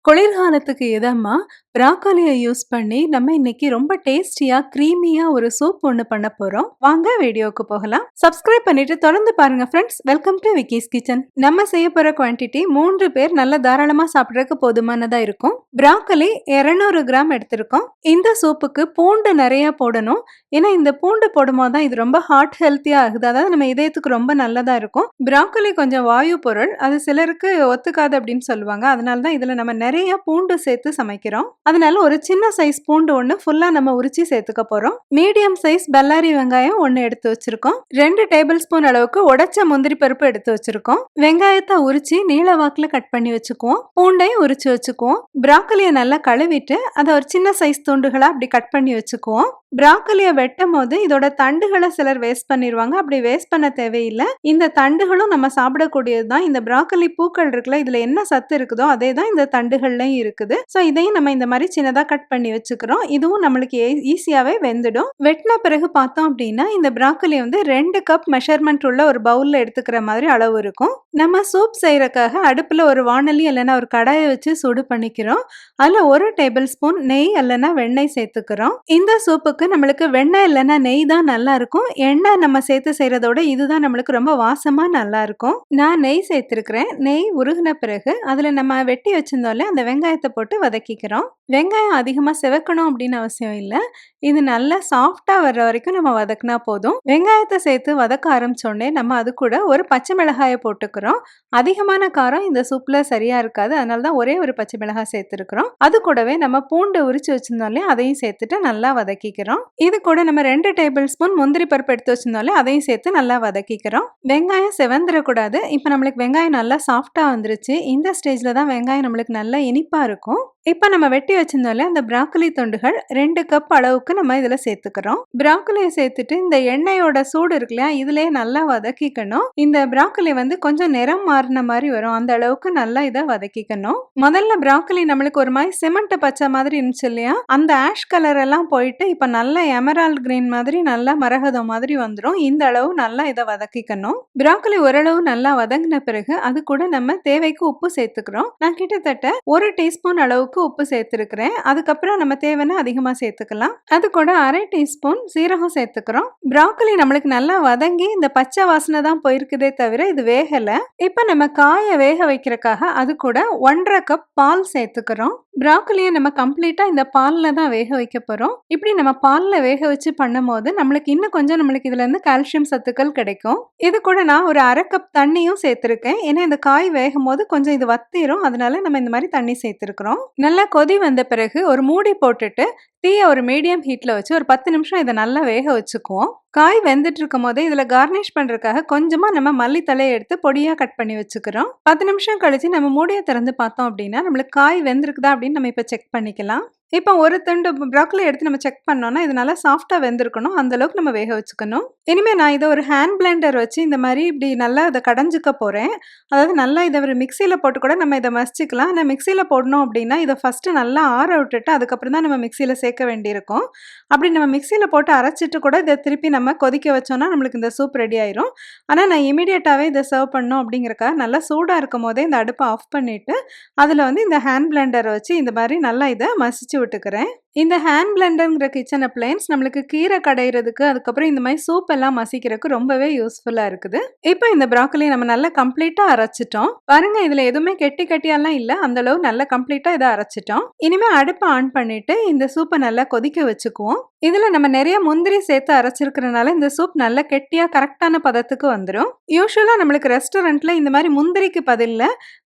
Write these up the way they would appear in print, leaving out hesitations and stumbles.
குளிர்காலத்துக்கு இதமா ப்ராக்கோலிய யூஸ் பண்ணி நம்ம இன்னைக்கு ரொம்ப டேஸ்டியா, கிரீமியா ஒரு சூப் ஒண்ணு பண்ண போறோம். வாங்க வீடியோக்கு போகலாம். சப்ஸ்கிரைப் பண்ணிட்டு தொடர்ந்து பாருங்க friends. Welcome to Vicky's kitchen. நம்ம செய்ய போற குவான்டிட்டி 3 பேர் நல்ல தாராளமா சாப்பிடறதுக்கு போதுமானதா இருக்கும். ப்ராக்கோலி 200 கிராம் எடுத்திருக்கோம். இந்த சூப்புக்கு பூண்டு நிறைய போடணும். ஏன்னா இந்த பூண்டு போடும்போது தான் இது ரொம்ப ஹார்ட் ஹெல்த்தியா ஆகுது. அதாவது நம்ம இதயத்துக்கு ரொம்ப நல்லதா இருக்கும். ப்ராக்கோலி கொஞ்சம் வாயு பொருள். அது சிலருக்கு ஒத்துக்காது அப்படின்னு சொல்லுவாங்க. அதனால தான் இதுல நம்ம நிறைய பூண்டு சேர்த்து சமைக்கிறோம். அதனால ஒரு சின்ன சைஸ் பூண்டு ஒன்று ஃபுல்லா நம்ம உரிச்சு சேர்த்துக்க போறோம். மீடியம் சைஸ் பல்லாரி வெங்காயம் ஒன்று எடுத்து வச்சிருக்கோம். 2 டேபிள் ஸ்பூன் அளவுக்கு உடைச்ச முந்திரி பருப்பு எடுத்து வச்சிருக்கோம். வெங்காயத்தை உரிச்சு நீள வாக்குல கட் பண்ணி வச்சுக்குவோம். பூண்டையும் உரிச்சு வச்சுக்குவோம். ப்ராக்கோலியை நல்லா கழுவிட்டு அதை ஒரு சின்ன சைஸ் துண்டுகளா அப்படி கட் பண்ணி வச்சுக்குவோம். ப்ராக்கோலியை வெட்டும் போது இதோட தண்டுகளை சிலர் வேஸ்ட் பண்ணிடுவாங்க. அப்படி வேஸ்ட் பண்ண தேவையில்லை. இந்த தண்டுகளும் நம்ம சாப்பிடக்கூடியது தான். இந்த ப்ராக்கோலி பூக்கள் இருக்குல்ல, இதுல என்ன சத்து இருக்குதோ அதே தான் இந்த தண்டுகள்லையும் இருக்குது. ஸோ இதையும் நம்ம இந்த மாதிரி சின்னதாக கட் பண்ணி வச்சுக்கிறோம். இதுவும் நம்மளுக்கு ஈஸியாகவே வெந்துடும். வெட்டின பிறகு பார்த்தோம் அப்படின்னா இந்த ப்ராக்கோலி வந்து 2 கப் மெஷர்மெண்ட் உள்ள ஒரு பவுலில் எடுத்துக்கிற மாதிரி அளவு இருக்கும். நம்ம சூப் செய்யறதுக்காக அடுப்பில் ஒரு வாணலி இல்லைன்னா ஒரு கடாயை வச்சு சூடு பண்ணிக்கிறோம். அதில் 1 டேபிள் ஸ்பூன் நெய் இல்லைன்னா வெண்ணெய் சேர்த்துக்கிறோம். இந்த சூப்புக்கு நம்மளுக்கு வெண்ணெய் இல்லைன்னா நெய் தான் நல்லா இருக்கும். எண்ணெய் நம்ம சேர்த்து செய்யறதோட இதுதான் நம்மளுக்கு ரொம்ப வாசமா நல்லா இருக்கும். நான் நெய் சேர்த்திருக்கிறேன். நெய் உருகின பிறகு அதில் நம்ம வெட்டி வச்சிருந்தோம்ல அந்த வெங்காயத்தை போட்டு வதக்கிக்கிறோம். வெங்காயம் அதிகமாக செவக்கணும் அப்படின்னு அவசியம் இல்லை. இது நல்லா சாஃப்டா வர்ற வரைக்கும் நம்ம வதக்கினா போதும். வெங்காயத்தை சேர்த்து வதக்க ஆரம்பிச்சோடனே நம்ம அது கூட ஒரு பச்சை மிளகாயை போட்டுக்கிறோம். அதிகமான காரம் இந்த சூப்ல சரியா இருக்காது. அதனால தான் ஒரே ஒரு பச்சை மிளகாய் சேர்த்துருக்கிறோம். அது கூடவே நம்ம பூண்டு உரிச்சு வச்சிருந்தோம்லே அதையும் சேர்த்துட்டு நல்லா வதக்கிக்கிறோம். இது கூட நம்ம 2 டேபிள் ஸ்பூன் முந்திரி பருப்பு எடுத்து வச்சிருந்தோம்லே அதையும் சேர்த்து நல்லா வதக்கிக்கிறோம். வெங்காயம் செவந்துடக்கூடாது. இப்போ நம்மளுக்கு வெங்காயம் நல்லா சாஃப்டா வந்துருச்சு. இந்த ஸ்டேஜ்ல தான் வெங்காயம் நம்மளுக்கு நல்லா இனிப்பா இருக்கும். இப்போ நம்ம வெட்டி வச்சிருந்தோம்ல அந்த ப்ராக்கோலி துண்டுகள் 2 கப் அளவுக்கு நம்ம இதில் சேர்த்துக்கிறோம். ப்ராக்கோலியை சேர்த்துட்டு இந்த எண்ணெயோட சூடு இருக்கு இல்லையா, இதுலேயே நல்லா வதக்கிக்கணும். இந்த ப்ராக்கோலி வந்து கொஞ்சம் நிறம் மாறின மாதிரி வரும். அந்த அளவுக்கு நல்லா இதை வதக்கிக்கணும். முதல்ல ப்ராக்கோலி நம்மளுக்கு ஒரு மாதிரி சிமெண்ட் பச்சை மாதிரி இருந்துச்சு இல்லையா, அந்த ஆஷ் கலர் எல்லாம் போயிட்டு இப்போ நல்லா எமரால்ட் கிரீன் மாதிரி நல்லா மரகதம் மாதிரி வந்துடும். இந்த அளவு நல்லா இதை வதக்கிக்கணும். ப்ராக்கோலி ஓரளவு நல்லா வதங்கின பிறகு அது கூட நம்ம தேவைக்கு உப்பு சேர்த்துக்கிறோம். நான் கிட்டத்தட்ட 1 டீஸ்பூன் அளவுக்கு உப்பு சேர்த்திருக்கிறேன். அதுக்கப்புறம் நம்ம தேவைன்னா அதிகமா சேர்த்துக்கலாம். அது கூட 1/2 டீஸ்பூன் சீரகம் சேர்த்துக்கிறோம். ப்ராக்கோலி நம்மளுக்கு நல்லா வதங்கி இந்த பச்சை வாசனை தான் போயிருக்குதே தவிர இது வேகல. இப்ப நம்ம காயை வேக வைக்கிறதுக்காக அது கூட 1/2 கப் பால் சேர்த்துக்கிறோம். ப்ராக்கோலியை நம்ம கம்ப்ளீட்டா இந்த பால்ல தான் வேக வைக்க போறோம். இப்படி நம்ம பால்ல வேக வச்சு பண்ணும் போது நம்மளுக்கு இன்னும் கொஞ்சம் நம்மளுக்கு இதுல இருந்து கால்சியம் சத்துக்கள் கிடைக்கும். இது கூட நான் ஒரு 1/2 கப் தண்ணியும் சேர்த்திருக்கேன். ஏன்னா இந்த காய் வேகும் போது கொஞ்சம் இது வத்திரும். அதனால நம்ம இந்த மாதிரி தண்ணி சேர்த்திருக்கிறோம். நல்லா கொதி வந்த பிறகு ஒரு மூடி போட்டுட்டு தீயை ஒரு மீடியம் ஹீட்ல வச்சு ஒரு 10 நிமிஷம் இதை நல்லா வேக வச்சுக்குவோம். காய் வெந்துட்டு இருக்கும் போதே இதுல கார்னிஷ் பண்றதுக்காக கொஞ்சமா நம்ம மல்லித்தலையை எடுத்து பொடியா கட் பண்ணி வச்சுக்கிறோம். 10 நிமிஷம் கழிச்சு நம்ம மூடியை திறந்து பார்த்தோம் அப்படின்னா நம்மளுக்கு காய் வெந்திருக்குதா அப்படின்னு நம்ம இப்ப செக் பண்ணிக்கலாம். இப்போ ஒரு துண்டு ப்ராக்கோலி எடுத்து நம்ம செக் பண்ணோம்னா இது நல்லா சாஃப்டா வெந்திருக்கணும். அந்த அளவுக்கு நம்ம வேக வச்சுக்கணும். இனிமே நான் இதை ஒரு ஹேண்ட் பிளெண்டர் வச்சு இந்த மாதிரி இப்படி நல்லா இதை கடைஞ்சிக்க போறேன். அதாவது நல்லா இதை ஒரு மிக்சியில போட்டு கூட நம்ம இதை மசிச்சுக்கலாம். ஆனால் மிக்சியில போடணும் அப்படின்னா இதை ஃபர்ஸ்ட் நல்லா ஆற விட்டுட்டு அதுக்கப்புறம் தான் நம்ம மிக்சியில சேர்க்க வேண்டியிருக்கும். அப்படி நம்ம மிக்சியில போட்டு அரைச்சிட்டு கூட இதை திருப்பி நம்ம கொதிக்க வச்சோம்னா நம்மளுக்கு இந்த சூப் ரெடி ஆயிரும். ஆனால் நான் இமீடியட்டாவே இதை சர்வ் பண்ணணும் அப்படிங்கிறக்காக நல்லா சூடா இருக்கும் போதே இந்த அடுப்பை ஆஃப் பண்ணிட்டு அதில் வந்து இந்த ஹேண்ட் பிளெண்டரை வச்சு இந்த மாதிரி நல்லா இதை மசிச்சு விட்டுக்கிறேன். இந்த ஹேண்ட் பிளெண்டர்ங்கிற கிச்சன் அப்ளையன்ஸ் நம்மளுக்கு கீரை கடையிறதுக்கு அதுக்கப்புறம் இந்த மாதிரி சூப் எல்லாம் மசிக்கிறதுக்கு ரொம்பவே யூஸ்ஃபுல்லா இருக்குது. இப்போ இந்த ப்ராக்கோலி நம்ம நல்லா கம்ப்ளீட்டா அரைச்சிட்டோம். பாருங்க இதுல எதுவுமே கெட்டியெல்லாம் இல்ல. அந்த அளவு நல்லா கம்ப்ளீட்டா இதை அரைச்சிட்டோம். இனிமே அடுப்பை ஆன் பண்ணிட்டு இந்த சூப்பை நல்லா கொதிக்க வச்சுக்குவோம். இதுல நம்ம நிறைய முந்திரி சேர்த்து அரைச்சிருக்கிறதுனால இந்த சூப் நல்லா கெட்டியா கரெக்டான பதத்துக்கு வந்துடும். யூஸ்வலா நம்மளுக்கு ரெஸ்டாரண்ட்ல இந்த மாதிரி முந்திரிக்கு பதில்ல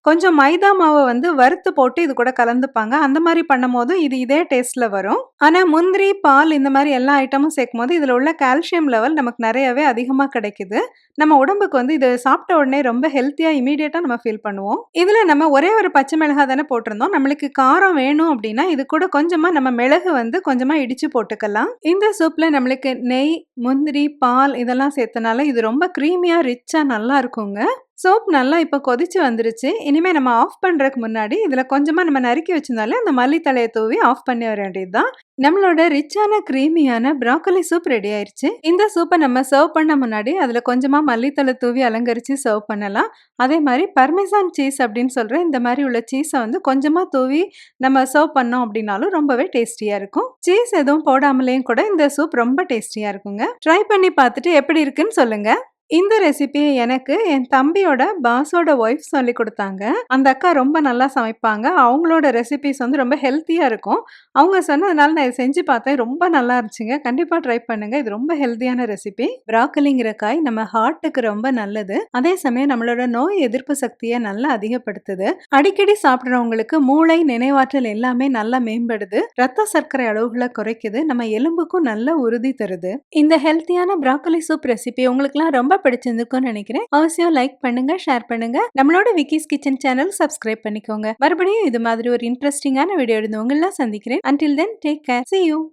கொஞ்சம் மைதா மாவை வந்து வறுத்து போட்டு இது கூட கலந்துப்பாங்க. அந்த மாதிரி பண்ணும் போது இது இதே டேஸ்ட்ல வரும். ஆனா முந்திரி, பால் இந்த மாதிரி எல்லா ஐட்டமும் சேர்க்கும் போது இதுல உள்ள கால்சியம் லெவல் நமக்கு நிறையவே அதிகமா கிடைக்குது. நம்ம உடம்புக்கு வந்து இது சாப்பிட்ட உடனே ரொம்ப ஹெல்த்தியா இமீடியட்டா நம்ம ஃபீல் பண்ணுவோம். இதுல நம்ம ஒரே ஒரு பச்சை மிளகாய் தானே போட்டிருந்தோம். நம்மளுக்கு காரம் வேணும் அப்படின்னா இது கூட கொஞ்சமா நம்ம மிளகு வந்து கொஞ்சமா இடிச்சு போட்டுக்கலாம். இந்த சூப்ல நம்மளுக்கு நெய், முந்திரி, பால் இதெல்லாம் சேர்த்தனால இது ரொம்ப கிரீமியா ரிச்சா நல்லா இருக்குங்க. சோப் நல்லா இப்போ கொதிச்சு வந்துருச்சு. இனிமே நம்ம ஆஃப் பண்றதுக்கு முன்னாடி இதுல கொஞ்சமா நம்ம நறுக்கி வச்சிருந்தாலே அந்த மல்லித்தலையை தூவி ஆஃப் பண்ண வேண்டியதுதான். நம்மளோட ரிச்சான கிரீமியான ப்ராக்கோலி சூப் ரெடி ஆயிருச்சு. இந்த சூப்பை நம்ம சர்வ் பண்ண முன்னாடி அதுல கொஞ்சமா மல்லித்தழை தூவி அலங்கரிச்சு சர்வ் பண்ணலாம். அதே மாரி பர்மேசான் சீஸ் அப்படின்னு சொல்ற இந்த மாரி உள்ள சீஸ வந்து கொஞ்சமா தூவி நம்ம சர்வ் பண்ணோம் அப்படின்னாலும் ரொம்பவே டேஸ்டியா இருக்கும். சீஸ் எதுவும் போடாமலேயும் கூட இந்த சூப் ரொம்ப டேஸ்டியா இருக்குங்க. ட்ரை பண்ணி பார்த்துட்டு எப்படி இருக்குன்னு சொல்லுங்க. இந்த ரெசிபிய எனக்கு என் தம்பியோட பாஸோட ஒய்ஃப் சொல்லிக் குடுத்தாங்க. அந்த அக்கா ரொம்ப நல்லா சமைப்பாங்க. அவங்களோட ரெசிபீஸ் வந்து ரொம்ப ஹெல்த்தியா இருக்கும். அவங்க சொன்னதுனால நான் இத செஞ்சு பார்த்தேன். ரொம்ப நல்லா இருந்துச்சுங்க. கண்டிப்பா ட்ரை பண்ணுங்க. இது ரொம்ப ஹெல்த்தியான ரெசிபி. ப்ராக்கலிங்கிற காய் நம்ம ஹார்ட்டுக்கு ரொம்ப நல்லது. அதே சமயம் நம்மளோட நோய் எதிர்ப்பு சக்திய நல்லா அதிகப்படுத்துது. அடிக்கடி சாப்பிடுறவங்களுக்கு மூளை, நினைவாற்றல் எல்லாமே நல்லா மேம்படுது. ரத்த சர்க்கரை அளவுகள குறைக்குது. நம்ம எலும்புக்கும் நல்ல உறுதி தருது. இந்த ஹெல்த்தியான ப்ராக்கலி சூப் ரெசிபி உங்களுக்குலாம் ரொம்ப பிடிச்சிருந்திருக்கும்னு நினைக்கிறேன். அவசியம் லைக் பண்ணுங்க, ஷேர் பண்ணுங்க. நம்மளோட விக்கிஸ் கிச்சன் சேனல் சப்ஸ்கிரைப் பண்ணிக்கோங்க. மறுபடியும் இது மாதிரி ஒரு இன்ட்ரெஸ்டிங்கான வீடியோ உங்களை சந்திக்கிறேன். Until then, take care. See you.